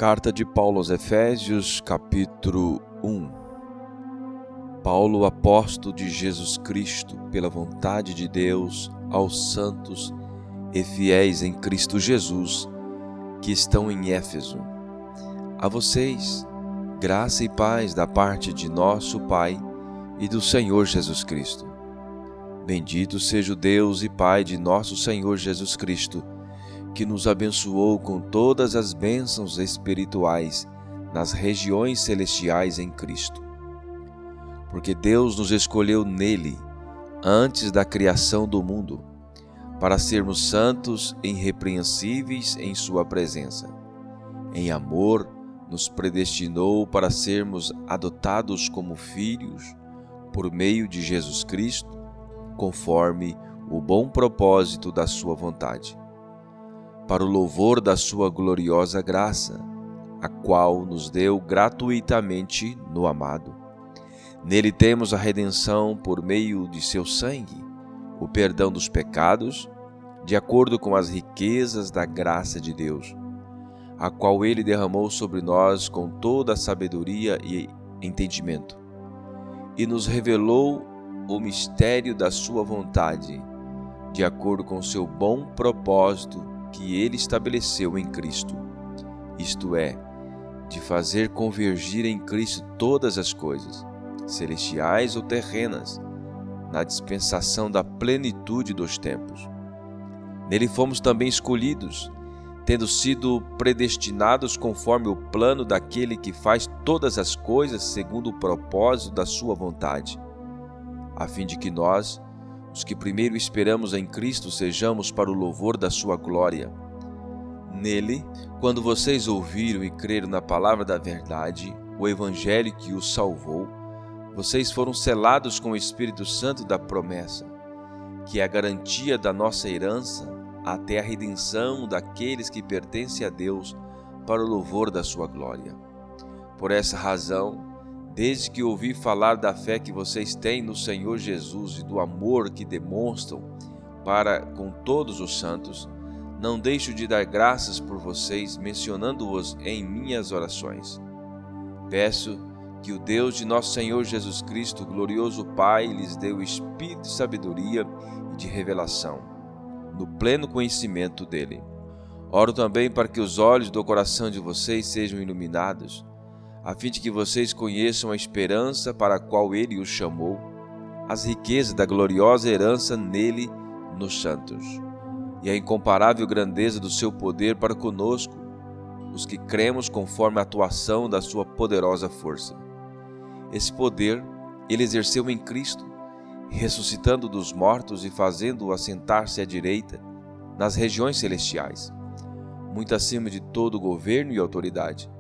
Carta de Paulo aos Efésios, capítulo 1. Paulo, apóstolo de Jesus Cristo, pela vontade de Deus, aos santos e fiéis em Cristo Jesus, que estão em Éfeso. A vocês, graça e paz da parte de nosso Pai e do Senhor Jesus Cristo. Bendito seja o Deus e Pai de nosso Senhor Jesus Cristo, que nos abençoou com todas as bênçãos espirituais nas regiões celestiais em Cristo. Porque Deus nos escolheu nele, antes da criação do mundo, para sermos santos e irrepreensíveis em sua presença. Em amor, nos predestinou para sermos adotados como filhos, por meio de Jesus Cristo, conforme o bom propósito da sua vontade, para o louvor da sua gloriosa graça, a qual nos deu gratuitamente no amado. Nele temos a redenção por meio de seu sangue, o perdão dos pecados, de acordo com as riquezas da graça de Deus, a qual ele derramou sobre nós com toda a sabedoria e entendimento, e nos revelou o mistério da sua vontade, de acordo com seu bom propósito que ele estabeleceu em Cristo, isto é, de fazer convergir em Cristo todas as coisas, celestiais ou terrenas, na dispensação da plenitude dos tempos. Nele fomos também escolhidos, tendo sido predestinados conforme o plano daquele que faz todas as coisas segundo o propósito da sua vontade, a fim de que nós, os que primeiro esperamos em Cristo, sejamos para o louvor da sua glória. Nele, quando vocês ouviram e creram na palavra da verdade, o evangelho que os salvou, vocês foram selados com o Espírito Santo da promessa, que é a garantia da nossa herança até a redenção daqueles que pertencem a Deus para o louvor da sua glória. Por essa razão, desde que ouvi falar da fé que vocês têm no Senhor Jesus e do amor que demonstram para com todos os santos, não deixo de dar graças por vocês, mencionando-os em minhas orações. Peço que o Deus de nosso Senhor Jesus Cristo, glorioso Pai, lhes dê o espírito de sabedoria e de revelação, no pleno conhecimento dele. Oro também para que os olhos do coração de vocês sejam iluminados, a fim de que vocês conheçam a esperança para a qual ele os chamou, as riquezas da gloriosa herança nele nos santos, e a incomparável grandeza do seu poder para conosco, os que cremos conforme a atuação da sua poderosa força. Esse poder ele exerceu em Cristo, ressuscitando dos mortos e fazendo-o assentar-se à direita nas regiões celestiais, muito acima de todo governo e autoridade,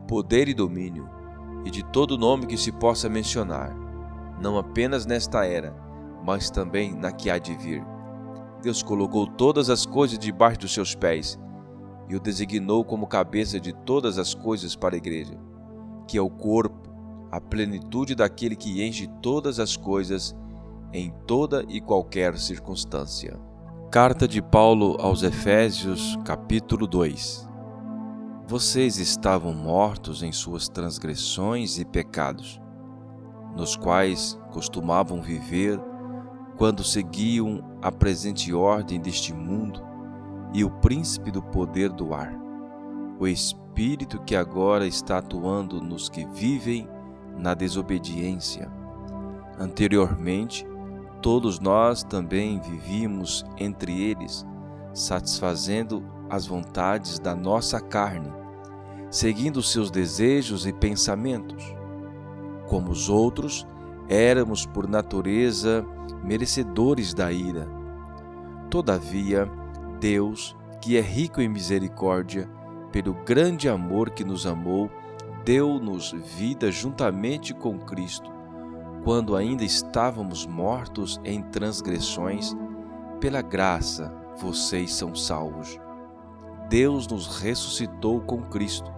poder e domínio, e de todo nome que se possa mencionar, não apenas nesta era, mas também na que há de vir. Deus colocou todas as coisas debaixo dos seus pés e o designou como cabeça de todas as coisas para a igreja, que é o corpo, a plenitude daquele que enche todas as coisas em toda e qualquer circunstância. Carta de Paulo aos Efésios, capítulo 2. Vocês estavam mortos em suas transgressões e pecados, nos quais costumavam viver quando seguiam a presente ordem deste mundo e o príncipe do poder do ar, o espírito que agora está atuando nos que vivem na desobediência. Anteriormente, todos nós também vivíamos entre eles, satisfazendo as vontades da nossa carne, seguindo seus desejos e pensamentos. Como os outros, éramos por natureza merecedores da ira. Todavia, Deus, que é rico em misericórdia, pelo grande amor que nos amou, deu-nos vida juntamente com Cristo, quando ainda estávamos mortos em transgressões. Pela graça, vocês são salvos. Deus nos ressuscitou com Cristo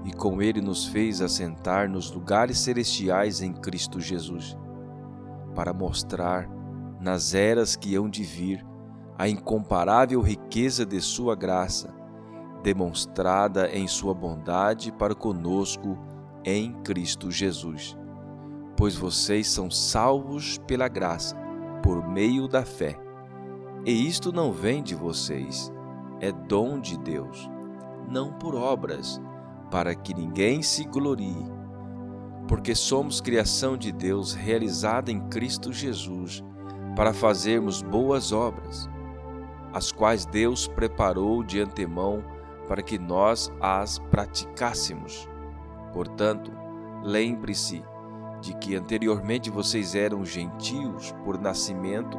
e com ele nos fez assentar nos lugares celestiais em Cristo Jesus, para mostrar, nas eras que hão de vir, a incomparável riqueza de sua graça, demonstrada em sua bondade para conosco em Cristo Jesus. Pois vocês são salvos pela graça, por meio da fé. E isto não vem de vocês, é dom de Deus, não por obras, para que ninguém se glorie. Porque somos criação de Deus realizada em Cristo Jesus, para fazermos boas obras, as quais Deus preparou de antemão para que nós as praticássemos. Portanto, lembre-se de que anteriormente vocês eram gentios por nascimento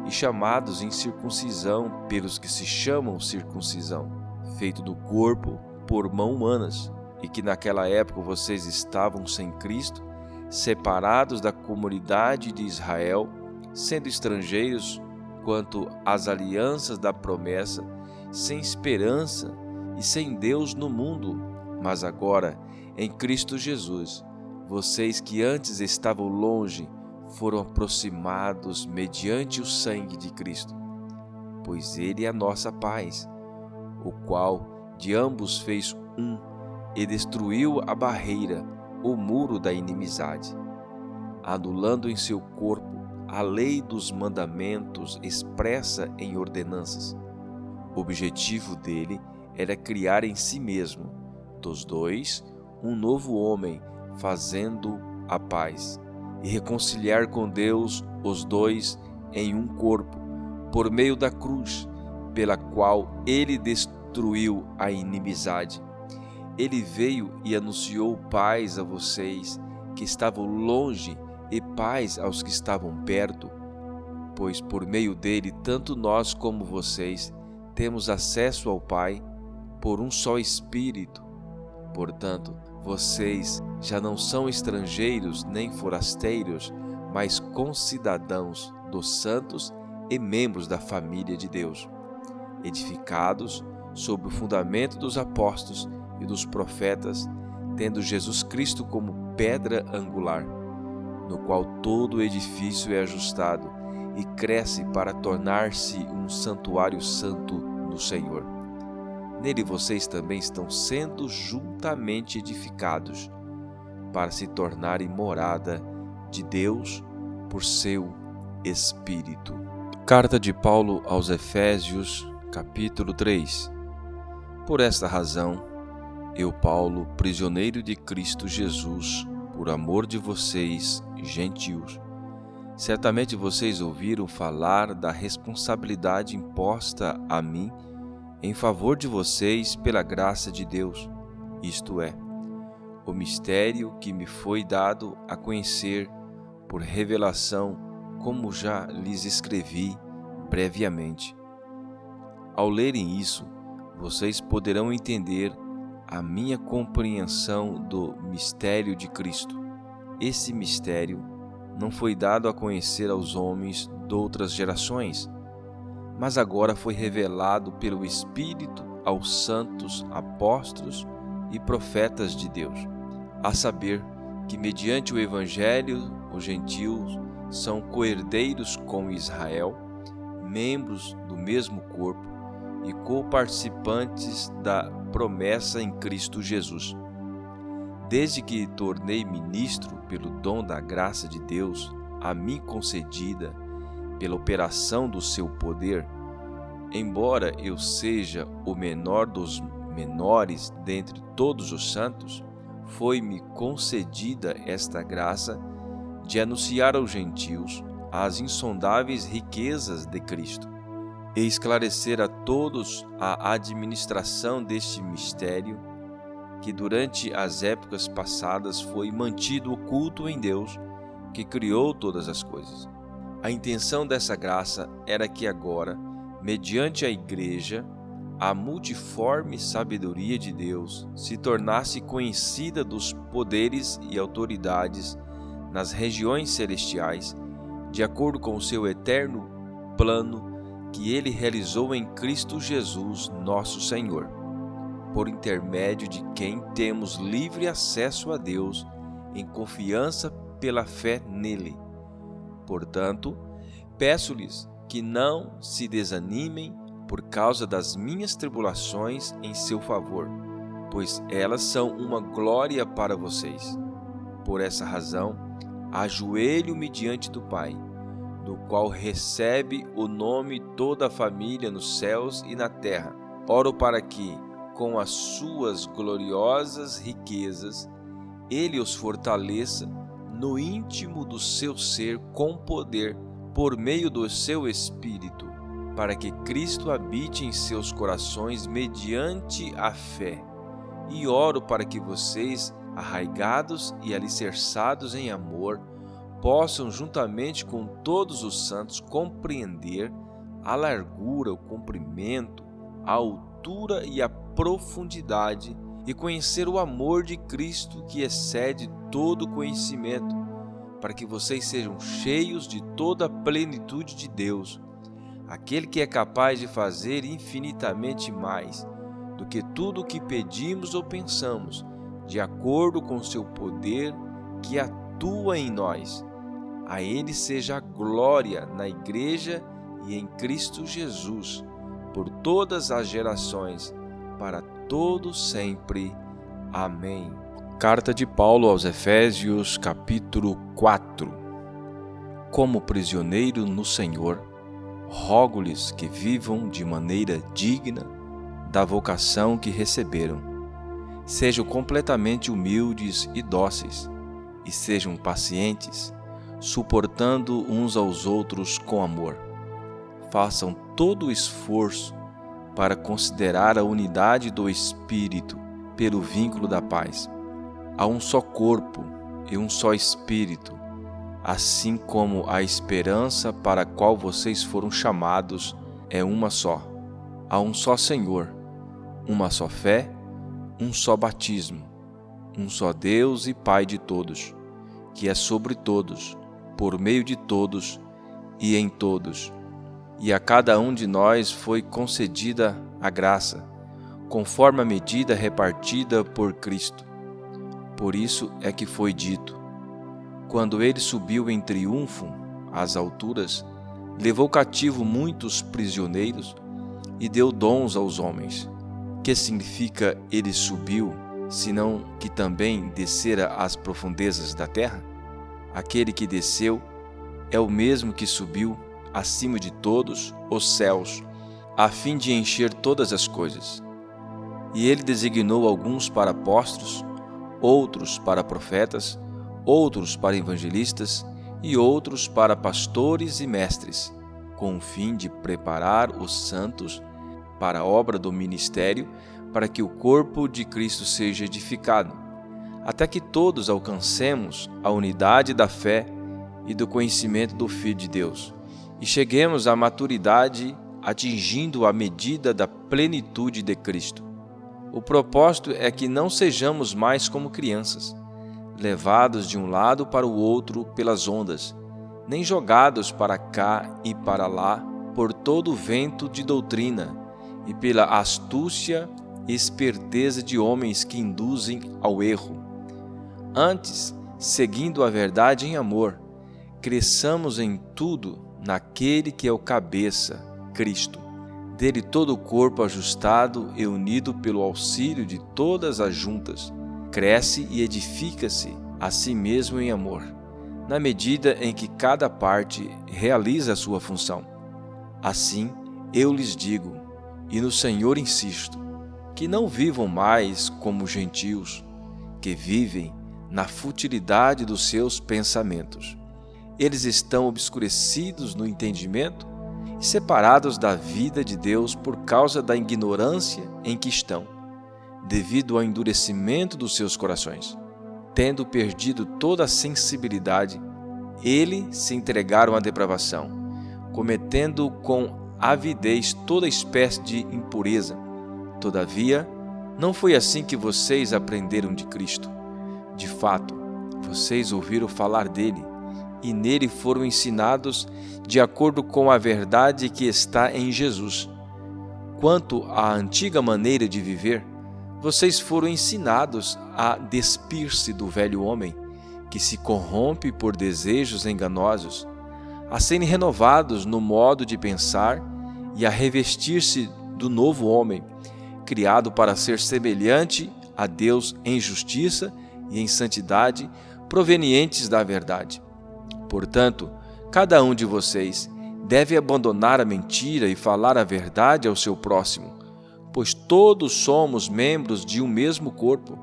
e chamados incircuncisão pelos que se chamam circuncisão, feito do corpo por mãos humanas, e que naquela época vocês estavam sem Cristo, separados da comunidade de Israel, sendo estrangeiros quanto às alianças da promessa, sem esperança e sem Deus no mundo. Mas agora, em Cristo Jesus, vocês que antes estavam longe foram aproximados mediante o sangue de Cristo, pois Ele é a nossa paz, o qual de ambos fez um e destruiu a barreira, o muro da inimizade, anulando em seu corpo a lei dos mandamentos expressa em ordenanças. O objetivo dele era criar em si mesmo, dos dois, um novo homem, fazendo a paz, e reconciliar com Deus os dois em um corpo, por meio da cruz, pela qual ele destruiu a inimizade. Ele veio e anunciou paz a vocês que estavam longe e paz aos que estavam perto, pois por meio dele tanto nós como vocês temos acesso ao Pai por um só Espírito. Portanto, vocês já não são estrangeiros nem forasteiros, mas concidadãos dos santos e membros da família de Deus, edificados sobre o fundamento dos apóstolos e dos profetas, tendo Jesus Cristo como pedra angular, no qual todo o edifício é ajustado e cresce para tornar-se um santuário santo no Senhor. Nele vocês também estão sendo juntamente edificados, para se tornarem morada de Deus por seu Espírito. Carta de Paulo aos Efésios, capítulo 3. Por esta razão, eu, Paulo, prisioneiro de Cristo Jesus, por amor de vocês, gentios, certamente vocês ouviram falar da responsabilidade imposta a mim em favor de vocês pela graça de Deus, isto é, o mistério que me foi dado a conhecer por revelação, como já lhes escrevi previamente. Ao lerem isso, vocês poderão entender a minha compreensão do mistério de Cristo. Esse mistério não foi dado a conhecer aos homens de outras gerações, mas agora foi revelado pelo Espírito aos santos apóstolos e profetas de Deus, a saber que mediante o Evangelho os gentios são coherdeiros com Israel, membros do mesmo corpo e co-participantes da promessa em Cristo Jesus. Desde que tornei ministro pelo dom da graça de Deus a mim concedida pela operação do seu poder, embora eu seja o menor dos menores dentre todos os santos, foi-me concedida esta graça de anunciar aos gentios as insondáveis riquezas de Cristo e esclarecer a todos a administração deste mistério que durante as épocas passadas foi mantido oculto em Deus, que criou todas as coisas. A intenção dessa graça era que agora, mediante a Igreja, a multiforme sabedoria de Deus se tornasse conhecida dos poderes e autoridades nas regiões celestiais, de acordo com o seu eterno plano que ele realizou em Cristo Jesus, nosso Senhor, por intermédio de quem temos livre acesso a Deus em confiança pela fé nele. Portanto, peço-lhes que não se desanimem por causa das minhas tribulações em seu favor, pois elas são uma glória para vocês. Por essa razão, ajoelho-me diante do Pai, do qual recebe o nome toda a família nos céus e na terra. Oro para que, com as suas gloriosas riquezas, Ele os fortaleça no íntimo do seu ser com poder, por meio do seu Espírito, para que Cristo habite em seus corações mediante a fé. E oro para que vocês, arraigados e alicerçados em amor, possam, juntamente com todos os santos, compreender a largura, o comprimento, a altura e a profundidade, e conhecer o amor de Cristo que excede todo conhecimento, para que vocês sejam cheios de toda a plenitude de Deus, aquele que é capaz de fazer infinitamente mais do que tudo o que pedimos ou pensamos, de acordo com o seu poder que atua em nós. A Ele seja a glória na Igreja e em Cristo Jesus, por todas as gerações, para todos sempre. Amém. Carta de Paulo aos Efésios, capítulo 4. Como prisioneiro no Senhor, rogo-lhes que vivam de maneira digna da vocação que receberam. Sejam completamente humildes e dóceis, e sejam pacientes, suportando uns aos outros com amor. Façam todo o esforço para considerar a unidade do Espírito pelo vínculo da paz. Há um só corpo e um só Espírito, assim como a esperança para a qual vocês foram chamados é uma só. Há um só Senhor, uma só fé, um só batismo, um só Deus e Pai de todos, que é sobre todos, por meio de todos e em todos. E a cada um de nós foi concedida a graça, conforme a medida repartida por Cristo. Por isso é que foi dito: quando ele subiu em triunfo às alturas, levou cativo muitos prisioneiros e deu dons aos homens. Que significa ele subiu, senão que também descera às profundezas da terra? Aquele que desceu é o mesmo que subiu acima de todos os céus, a fim de encher todas as coisas. E ele designou alguns para apóstolos, outros para profetas, outros para evangelistas e outros para pastores e mestres, com o fim de preparar os santos para a obra do ministério, para que o corpo de Cristo seja edificado, até que todos alcancemos a unidade da fé e do conhecimento do Filho de Deus, e cheguemos à maturidade, atingindo a medida da plenitude de Cristo. O propósito é que não sejamos mais como crianças, levados de um lado para o outro pelas ondas, nem jogados para cá e para lá por todo o vento de doutrina e pela astúcia e esperteza de homens que induzem ao erro. Antes, seguindo a verdade em amor, cresçamos em tudo naquele que é o cabeça, Cristo. Dele todo o corpo ajustado e unido pelo auxílio de todas as juntas, cresce e edifica-se a si mesmo em amor, na medida em que cada parte realiza a sua função. Assim, eu lhes digo, e no Senhor insisto, que não vivam mais como gentios, que vivem na futilidade dos seus pensamentos. Eles estão obscurecidos no entendimento e separados da vida de Deus por causa da ignorância em que estão, devido ao endurecimento dos seus corações. Tendo perdido toda a sensibilidade, eles se entregaram à depravação, cometendo com avidez toda espécie de impureza. Todavia, não foi assim que vocês aprenderam de Cristo. De fato, vocês ouviram falar dele, e nele foram ensinados de acordo com a verdade que está em Jesus. Quanto à antiga maneira de viver, vocês foram ensinados a despir-se do velho homem, que se corrompe por desejos enganosos, a serem renovados no modo de pensar e a revestir-se do novo homem, criado para ser semelhante a Deus em justiça e em santidade, provenientes da verdade. Portanto, cada um de vocês deve abandonar a mentira e falar a verdade ao seu próximo, pois todos somos membros de um mesmo corpo.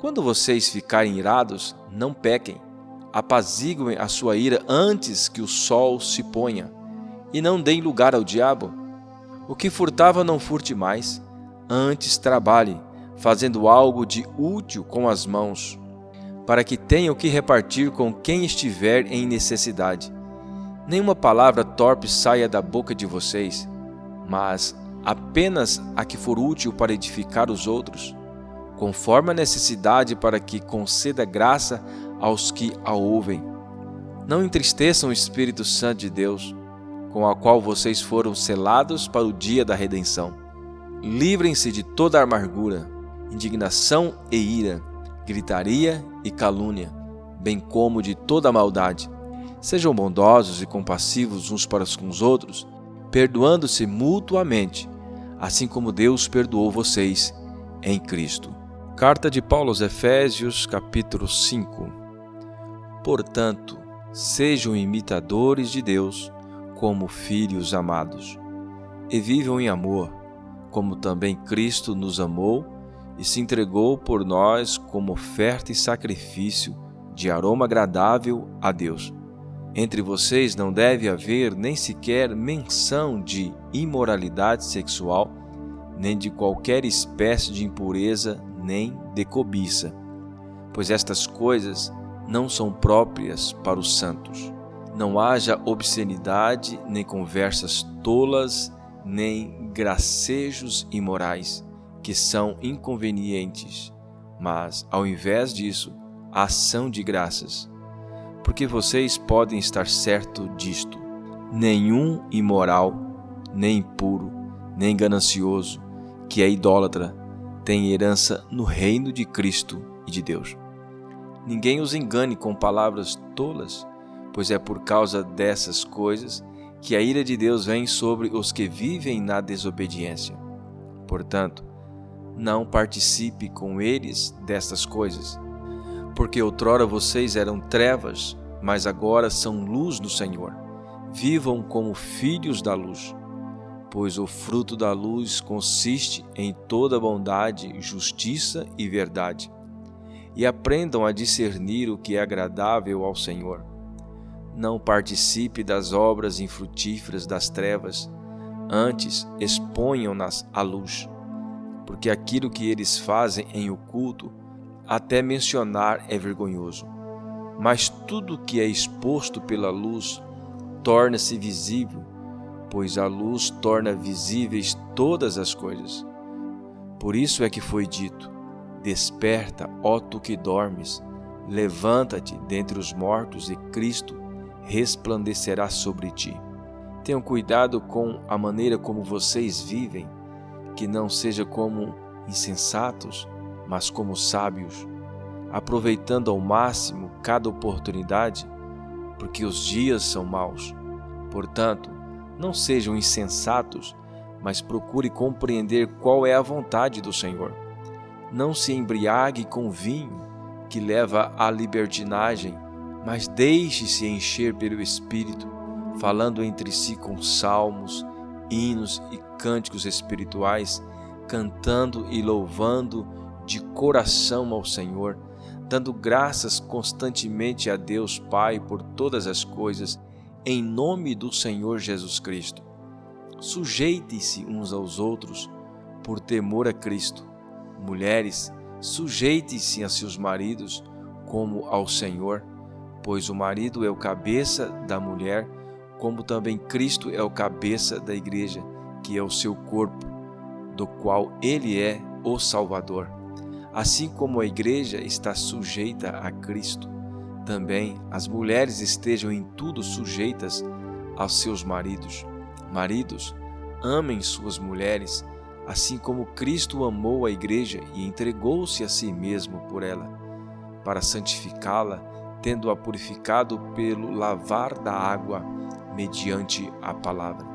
Quando vocês ficarem irados, não pequem. Apaziguem a sua ira antes que o sol se ponha, e não deem lugar ao diabo. O que furtava não furte mais, antes trabalhe, fazendo algo de útil com as mãos, para que tenham que repartir com quem estiver em necessidade. Nenhuma palavra torpe saia da boca de vocês, mas apenas a que for útil para edificar os outros, conforme a necessidade, para que conceda graça aos que a ouvem. Não entristeçam o Espírito Santo de Deus, com a qual vocês foram selados para o dia da redenção. Livrem-se de toda amargura, indignação e ira, gritaria e calúnia, bem como de toda maldade. Sejam bondosos e compassivos uns para com os outros, perdoando-se mutuamente, assim como Deus perdoou vocês em Cristo. Carta de Paulo aos Efésios, capítulo 5. Portanto, sejam imitadores de Deus como filhos amados, e vivam em amor, como também Cristo nos amou e se entregou por nós como oferta e sacrifício de aroma agradável a Deus. Entre vocês não deve haver nem sequer menção de imoralidade sexual, nem de qualquer espécie de impureza, nem de cobiça, pois estas coisas não são próprias para os santos. Não haja obscenidade, nem conversas tolas, nem gracejos imorais, que são inconvenientes, mas, ao invés disso, ação de graças. Porque vocês podem estar certos disto: nenhum imoral, nem impuro, nem ganancioso, que é idólatra, tem herança no reino de Cristo e de Deus. Ninguém os engane com palavras tolas, pois é por causa dessas coisas que a ira de Deus vem sobre os que vivem na desobediência. Portanto, não participe com eles destas coisas, porque outrora vocês eram trevas, mas agora são luz no Senhor. Vivam como filhos da luz, pois o fruto da luz consiste em toda bondade, justiça e verdade. E aprendam a discernir o que é agradável ao Senhor. Não participe das obras infrutíferas das trevas, antes exponham-nas à luz, porque aquilo que eles fazem em oculto, até mencionar é vergonhoso. Mas tudo que é exposto pela luz torna-se visível, pois a luz torna visíveis todas as coisas. Por isso é que foi dito: desperta, ó tu que dormes, levanta-te dentre os mortos e Cristo resplandecerá sobre ti. Tenham cuidado com a maneira como vocês vivem, que não seja como insensatos, mas como sábios, aproveitando ao máximo cada oportunidade, porque os dias são maus. Portanto, não sejam insensatos, mas procure compreender qual é a vontade do Senhor. Não se embriague com vinho, que leva à libertinagem, mas deixe-se encher pelo Espírito, falando entre si com salmos, hinos e cânticos espirituais, cantando e louvando de coração ao Senhor, dando graças constantemente a Deus Pai por todas as coisas, em nome do Senhor Jesus Cristo. Sujeitem-se uns aos outros por temor a Cristo. Mulheres, sujeitem-se a seus maridos como ao Senhor, pois o marido é o cabeça da mulher, como também Cristo é o cabeça da igreja, que é o seu corpo, do qual ele é o Salvador. Assim como a igreja está sujeita a Cristo, também as mulheres estejam em tudo sujeitas aos seus maridos. Maridos, amem suas mulheres, assim como Cristo amou a igreja e entregou-se a si mesmo por ela, para santificá-la, tendo-a purificado pelo lavar da água mediante a palavra,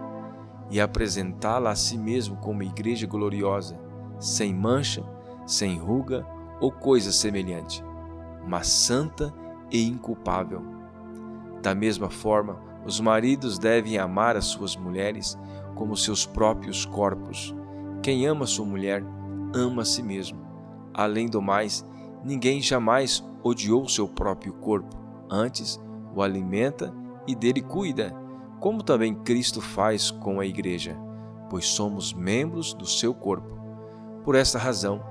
e apresentá-la a si mesmo como igreja gloriosa, sem mancha, sem ruga ou coisa semelhante, mas santa e inculpável. Da mesma forma, os maridos devem amar as suas mulheres como seus próprios corpos. Quem ama sua mulher, ama a si mesmo. Além do mais, ninguém jamais odiou seu próprio corpo, antes o alimenta e dele cuida, como também Cristo faz com a igreja, pois somos membros do seu corpo. Por esta razão,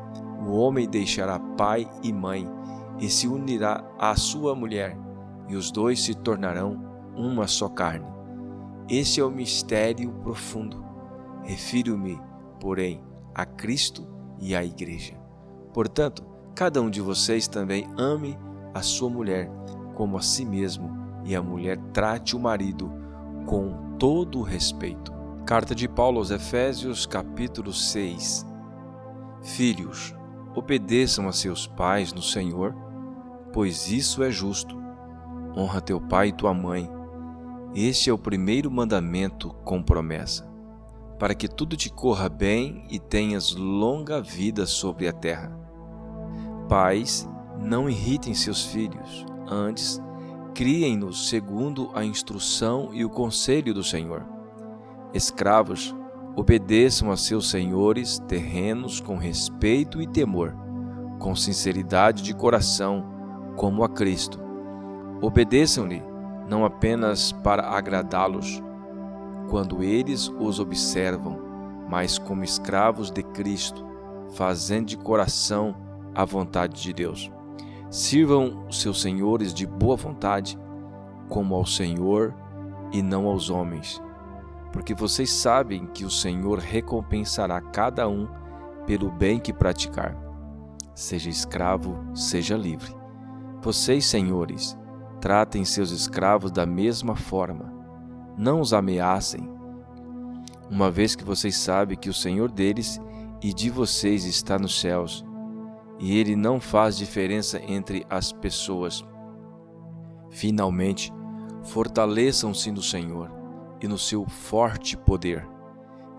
o homem deixará pai e mãe e se unirá à sua mulher, e os dois se tornarão uma só carne. Este é o mistério profundo. Refiro-me, porém, a Cristo e à igreja. Portanto, cada um de vocês também ame a sua mulher como a si mesmo, e a mulher trate o marido com todo o respeito. Carta de Paulo aos Efésios, capítulo 6. Filhos, obedeçam a seus pais no Senhor, pois isso é justo. Honra teu pai e tua mãe. Este é o primeiro mandamento com promessa, para que tudo te corra bem e tenhas longa vida sobre a terra. Pais, não irritem seus filhos, antes, criem-nos segundo a instrução e o conselho do Senhor. Escravos, obedeçam a seus senhores terrenos com respeito e temor, com sinceridade de coração, como a Cristo. Obedeçam-lhe, não apenas para agradá-los, quando eles os observam, mas como escravos de Cristo, fazendo de coração a vontade de Deus. Sirvam seus senhores de boa vontade, como ao Senhor e não aos homens, porque vocês sabem que o Senhor recompensará cada um pelo bem que praticar. Seja escravo, seja livre. Vocês, senhores, tratem seus escravos da mesma forma. Não os ameacem, uma vez que vocês sabem que o Senhor deles e de vocês está nos céus, e Ele não faz diferença entre as pessoas. Finalmente, fortaleçam-se no Senhor e no seu forte poder.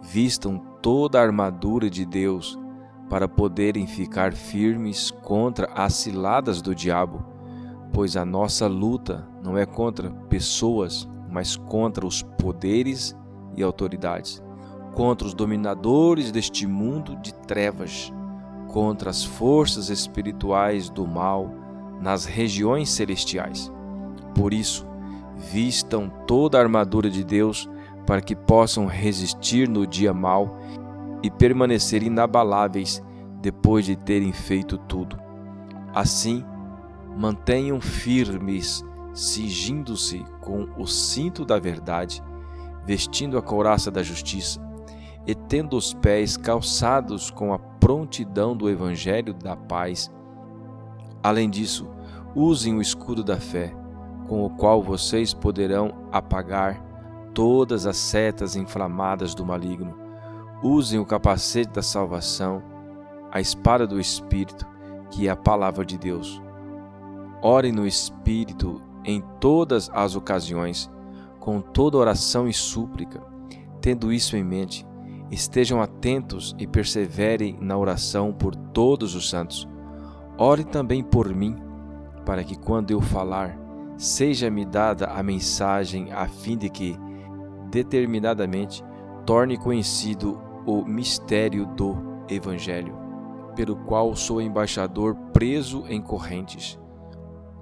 Vistam toda a armadura de Deus para poderem ficar firmes contra as ciladas do diabo, pois a nossa luta não é contra pessoas, mas contra os poderes e autoridades, contra os dominadores deste mundo de trevas, contra as forças espirituais do mal nas regiões celestiais. Por isso, vistam toda a armadura de Deus para que possam resistir no dia mau e permanecer inabaláveis depois de terem feito tudo. Assim, mantenham firmes, cingindo-se com o cinto da verdade, vestindo a couraça da justiça e tendo os pés calçados com a prontidão do evangelho da paz. Além disso, usem o escudo da fé, com o qual vocês poderão apagar todas as setas inflamadas do maligno. Usem o capacete da salvação, a espada do Espírito, que é a palavra de Deus. Orem no Espírito em todas as ocasiões, com toda oração e súplica. Tendo isso em mente, estejam atentos e perseverem na oração por todos os santos. Orem também por mim, para que quando eu falar, seja-me dada a mensagem a fim de que, determinadamente, torne conhecido o mistério do Evangelho, pelo qual sou embaixador preso em correntes.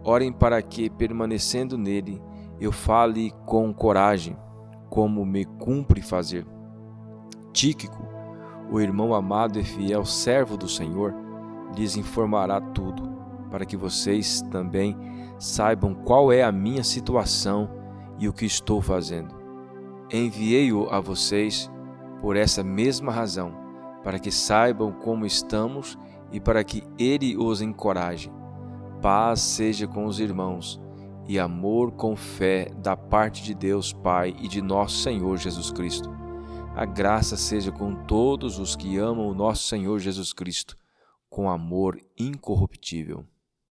Orem para que, permanecendo nele, eu fale com coragem, como me cumpre fazer. Tíquico, o irmão amado e fiel servo do Senhor, lhes informará tudo, para que vocês também saibam qual é a minha situação e o que estou fazendo. Enviei-o a vocês por essa mesma razão, para que saibam como estamos e para que ele os encoraje. Paz seja com os irmãos e amor com fé da parte de Deus Pai e de nosso Senhor Jesus Cristo. A graça seja com todos os que amam o nosso Senhor Jesus Cristo, com amor incorruptível.